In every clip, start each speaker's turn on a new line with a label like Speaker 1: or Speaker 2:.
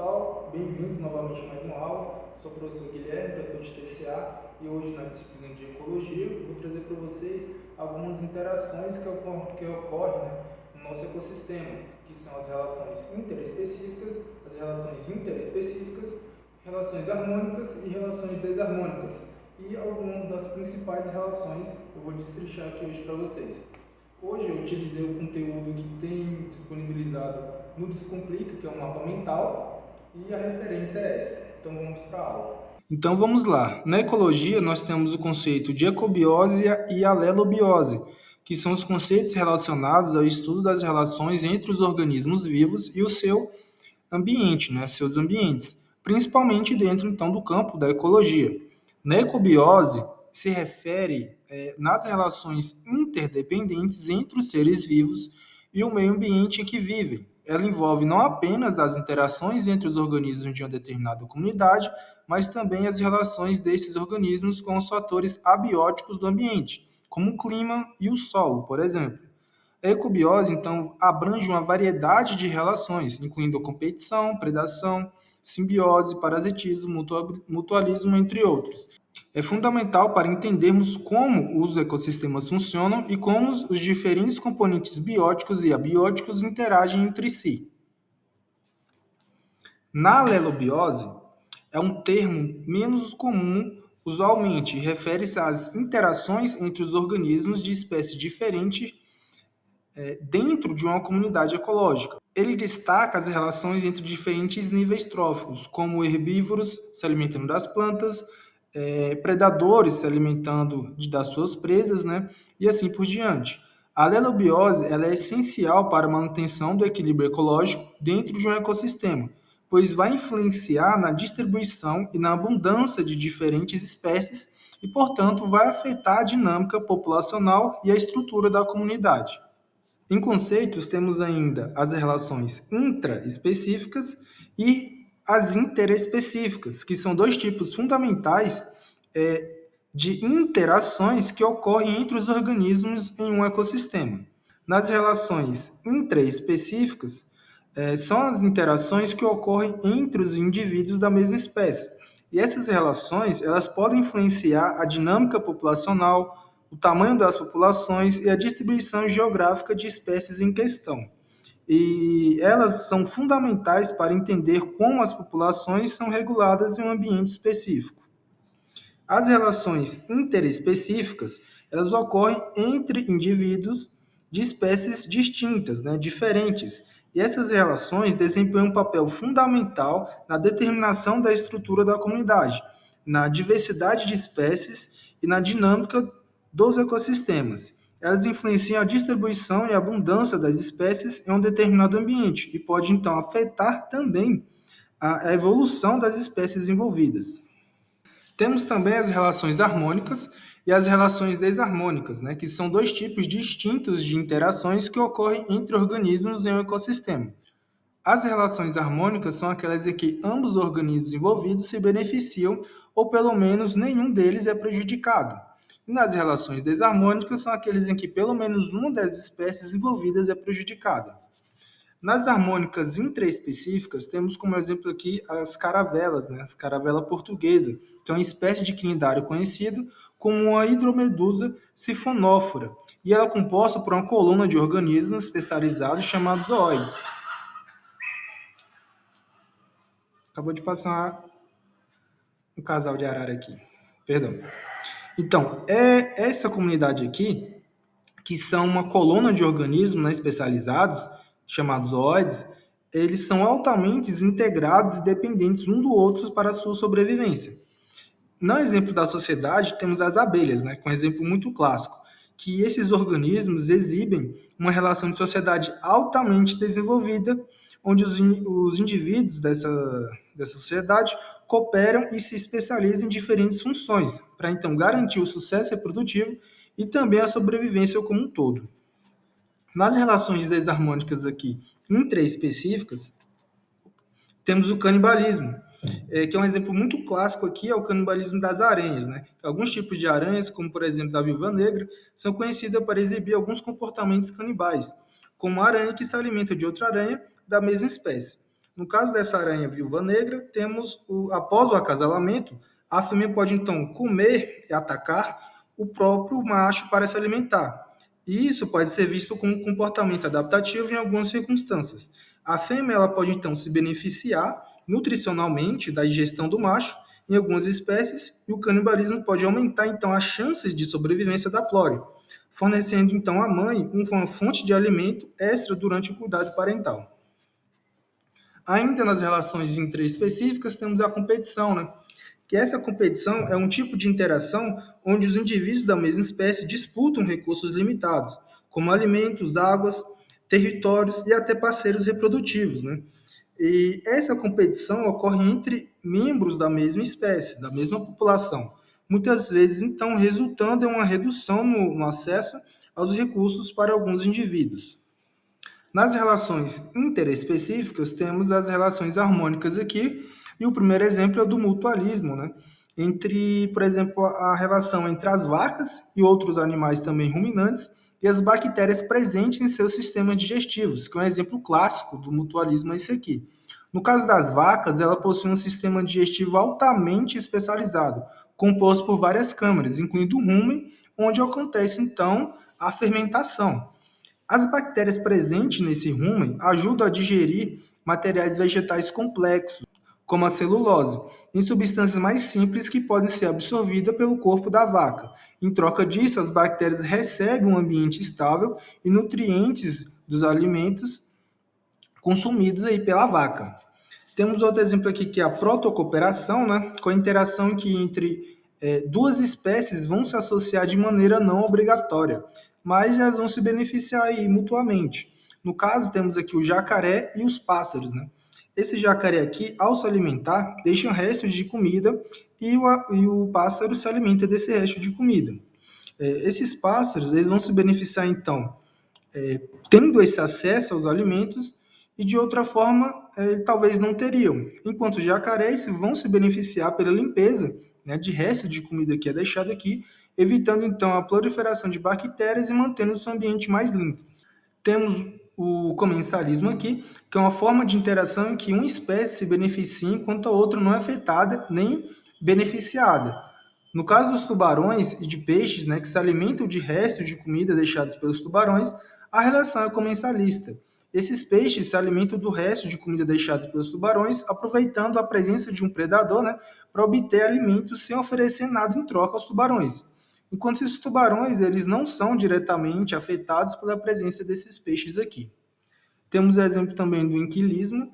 Speaker 1: pessoal, bem-vindos novamente a mais uma aula. Sou o professor Guilherme, professor de TCA, e hoje na disciplina de Ecologia vou trazer para vocês algumas interações que ocorrem, no nosso ecossistema, que são as relações interespecíficas, as relações interespecíficas, relações harmônicas e relações desarmônicas. E algumas das principais relações eu vou destrinchar aqui hoje para vocês. Hoje eu utilizei o conteúdo que tem disponibilizado no Descomplica, que é um mapa mental, e a referência é essa. Então vamos para a aula. Então vamos lá. Na ecologia nós temos o conceito de ecobiose e alelobiose, que são os conceitos relacionados ao estudo das relações entre os organismos vivos e o seu ambiente, seus ambientes, principalmente dentro então do campo da ecologia. Na ecobiose se refere nas relações interdependentes entre os seres vivos e o meio ambiente em que vivem. Ela envolve não apenas as interações entre os organismos de uma determinada comunidade, mas também as relações desses organismos com os fatores abióticos do ambiente, como o clima e o solo, por exemplo. A ecobiose, então, abrange uma variedade de relações, incluindo a competição, predação, simbiose, parasitismo, mutualismo, entre outros. É fundamental para entendermos como os ecossistemas funcionam e como os diferentes componentes bióticos e abióticos interagem entre si. Na alelobiose, é um termo menos comum usualmente, refere-se às interações entre os organismos de espécies diferentes dentro de uma comunidade ecológica. Ele destaca as relações entre diferentes níveis tróficos, como herbívoros se alimentando das plantas, predadores se alimentando das suas presas, e assim por diante. A alelobiose ela é essencial para a manutenção do equilíbrio ecológico dentro de um ecossistema, pois vai influenciar na distribuição e na abundância de diferentes espécies e, portanto, vai afetar a dinâmica populacional e a estrutura da comunidade. Em conceitos, temos ainda as relações intraespecíficas e as interespecíficas, que são dois tipos fundamentais de interações que ocorrem entre os organismos em um ecossistema. Nas relações intraespecíficas, são as interações que ocorrem entre os indivíduos da mesma espécie. E essas relações elas podem influenciar a dinâmica populacional, o tamanho das populações e a distribuição geográfica de espécies em questão. E elas são fundamentais para entender como as populações são reguladas em um ambiente específico. As relações interespecíficas, elas ocorrem entre indivíduos de espécies distintas, diferentes. E essas relações desempenham um papel fundamental na determinação da estrutura da comunidade, na diversidade de espécies e na dinâmica dos ecossistemas. Elas influenciam a distribuição e a abundância das espécies em um determinado ambiente e pode, então, afetar também a evolução das espécies envolvidas. Temos também as relações harmônicas e as relações desarmônicas, que são dois tipos distintos de interações que ocorrem entre organismos em um ecossistema. As relações harmônicas são aquelas em que ambos os organismos envolvidos se beneficiam ou pelo menos nenhum deles é prejudicado. E nas relações desarmônicas são aqueles em que pelo menos uma das espécies envolvidas é prejudicada. Nas harmônicas intraespecíficas, temos como exemplo aqui as caravelas, as caravela portuguesa, que é uma espécie de cnidário conhecido como a hidromedusa sifonófora, e ela é composta por uma coluna de organismos especializados chamados zooides. Acabou de passar um casal de arara aqui, perdão. Então, é essa comunidade aqui, que são uma coluna de organismos especializados, chamados zooides, eles são altamente integrados e dependentes um do outro para a sua sobrevivência. No exemplo da sociedade, temos as abelhas, com um exemplo muito clássico, que esses organismos exibem uma relação de sociedade altamente desenvolvida, onde os indivíduos dessa sociedade cooperam e se especializam em diferentes funções, para então garantir o sucesso reprodutivo e também a sobrevivência como um todo. Nas relações desarmônicas aqui, intraespecíficas, temos o canibalismo, que é um exemplo muito clássico aqui, é o canibalismo das aranhas. Alguns tipos de aranhas, como por exemplo da viúva negra, são conhecidas para exibir alguns comportamentos canibais, como a aranha que se alimenta de outra aranha da mesma espécie. No caso dessa aranha viúva negra, após o acasalamento, a fêmea pode então comer e atacar o próprio macho para se alimentar. E isso pode ser visto como um comportamento adaptativo em algumas circunstâncias. A fêmea ela pode então se beneficiar nutricionalmente da digestão do macho em algumas espécies, e o canibalismo pode aumentar então as chances de sobrevivência da prole, fornecendo então à mãe uma fonte de alimento extra durante o cuidado parental. Ainda nas relações interespecíficas, temos a competição, né? Que essa competição é um tipo de interação onde os indivíduos da mesma espécie disputam recursos limitados, como alimentos, águas, territórios e até parceiros reprodutivos, né? E essa competição ocorre entre membros da mesma espécie, da mesma população, muitas vezes, então, resultando em uma redução no acesso aos recursos para alguns indivíduos. Nas relações interespecíficas, temos as relações harmônicas aqui, e o primeiro exemplo é o do mutualismo, né? Entre, por exemplo, a relação entre as vacas e outros animais também ruminantes e as bactérias presentes em seus sistemas digestivos, que é um exemplo clássico do mutualismo é esse aqui. No caso das vacas, ela possui um sistema digestivo altamente especializado, composto por várias câmaras, incluindo o rumen, onde acontece então a fermentação. As bactérias presentes nesse rumen ajudam a digerir materiais vegetais complexos, como a celulose, em substâncias mais simples que podem ser absorvidas pelo corpo da vaca. Em troca disso, as bactérias recebem um ambiente estável e nutrientes dos alimentos consumidos aí pela vaca. Temos outro exemplo aqui que é a protocooperação, né, com a interação que entre duas espécies vão se associar de maneira não obrigatória, mas elas vão se beneficiar aí mutuamente. No caso, temos aqui o jacaré e os pássaros, né? Esse jacaré aqui, ao se alimentar, deixa restos de comida e o pássaro se alimenta desse resto de comida. Esses pássaros eles vão se beneficiar, então, tendo esse acesso aos alimentos e de outra forma talvez não teriam. Enquanto os jacarés vão se beneficiar pela limpeza, né, de resto de comida que é deixado aqui, evitando então a proliferação de bactérias e mantendo o seu ambiente mais limpo. Temos o comensalismo aqui, que é uma forma de interação em que uma espécie se beneficia enquanto a outra não é afetada nem beneficiada. No caso dos tubarões e de peixes, né, que se alimentam de restos de comida deixados pelos tubarões, a relação é comensalista. Esses peixes se alimentam do resto de comida deixado pelos tubarões, aproveitando a presença de um predador, né, para obter alimentos sem oferecer nada em troca aos tubarões. Enquanto esses tubarões eles não são diretamente afetados pela presença desses peixes aqui. Temos o exemplo também do inquilismo,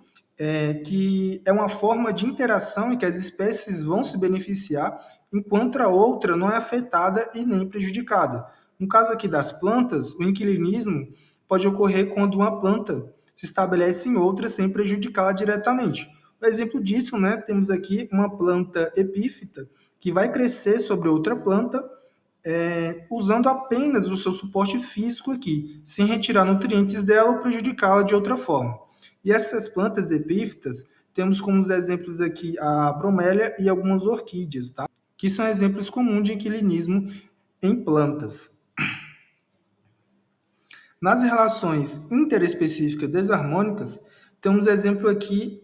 Speaker 1: que é uma forma de interação em que as espécies vão se beneficiar, enquanto a outra não é afetada e nem prejudicada. No caso aqui das plantas, o inquilinismo pode ocorrer quando uma planta se estabelece em outra sem prejudicá-la diretamente. O exemplo disso, né, temos aqui uma planta epífita que vai crescer sobre outra planta usando apenas o seu suporte físico aqui, sem retirar nutrientes dela ou prejudicá-la de outra forma. E essas plantas epífitas, temos como os exemplos aqui a bromélia e algumas orquídeas, tá? Que são exemplos comuns de inquilinismo em plantas. Nas relações interespecíficas desarmônicas, temos exemplo aqui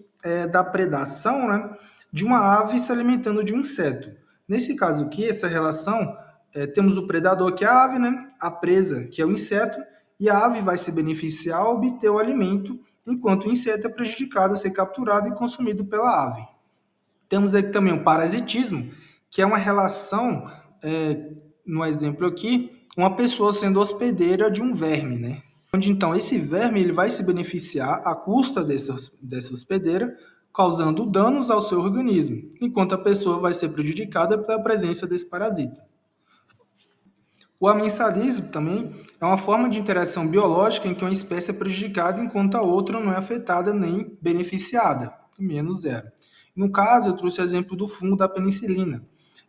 Speaker 1: da predação, né, de uma ave se alimentando de um inseto. Nesse caso aqui, essa relação, temos o predador, que é a ave, né, a presa, que é o inseto, e a ave vai se beneficiar ao obter o alimento, enquanto o inseto é prejudicado a ser capturado e consumido pela ave. Temos aqui também o parasitismo, que é uma relação, no exemplo aqui, uma pessoa sendo hospedeira de um verme, né? Onde então esse verme ele vai se beneficiar à custa dessa hospedeira, causando danos ao seu organismo, enquanto a pessoa vai ser prejudicada pela presença desse parasita. O amensalismo também é uma forma de interação biológica em que uma espécie é prejudicada enquanto a outra não é afetada nem beneficiada, menos zero. No caso, eu trouxe o exemplo do fungo da penicilina.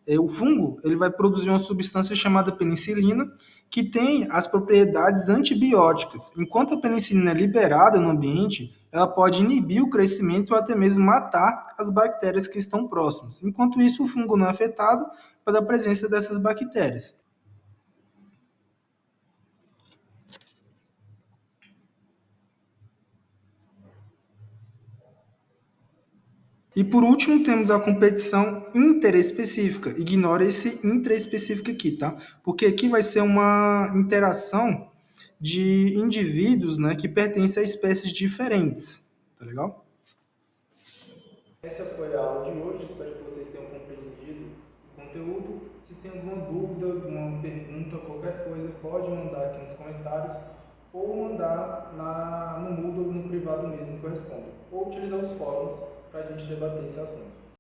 Speaker 1: O fungo ele vai produzir uma substância chamada penicilina, que tem as propriedades antibióticas. Enquanto a penicilina é liberada no ambiente, ela pode inibir o crescimento ou até mesmo matar as bactérias que estão próximas. Enquanto isso, o fungo não é afetado pela presença dessas bactérias. E por último, temos a competição interespecífica. Ignora esse interespecífico aqui, tá? Porque aqui vai ser uma interação de indivíduos, né, que pertencem a espécies diferentes. Tá legal? Essa foi a aula de hoje. Espero que vocês tenham compreendido o conteúdo. Se tem alguma dúvida, alguma pergunta, qualquer coisa, pode mandar aqui nos comentários ou mandar no Moodle, no privado mesmo que eu respondo. Ou utilizar os fóruns para a gente debater esse assunto.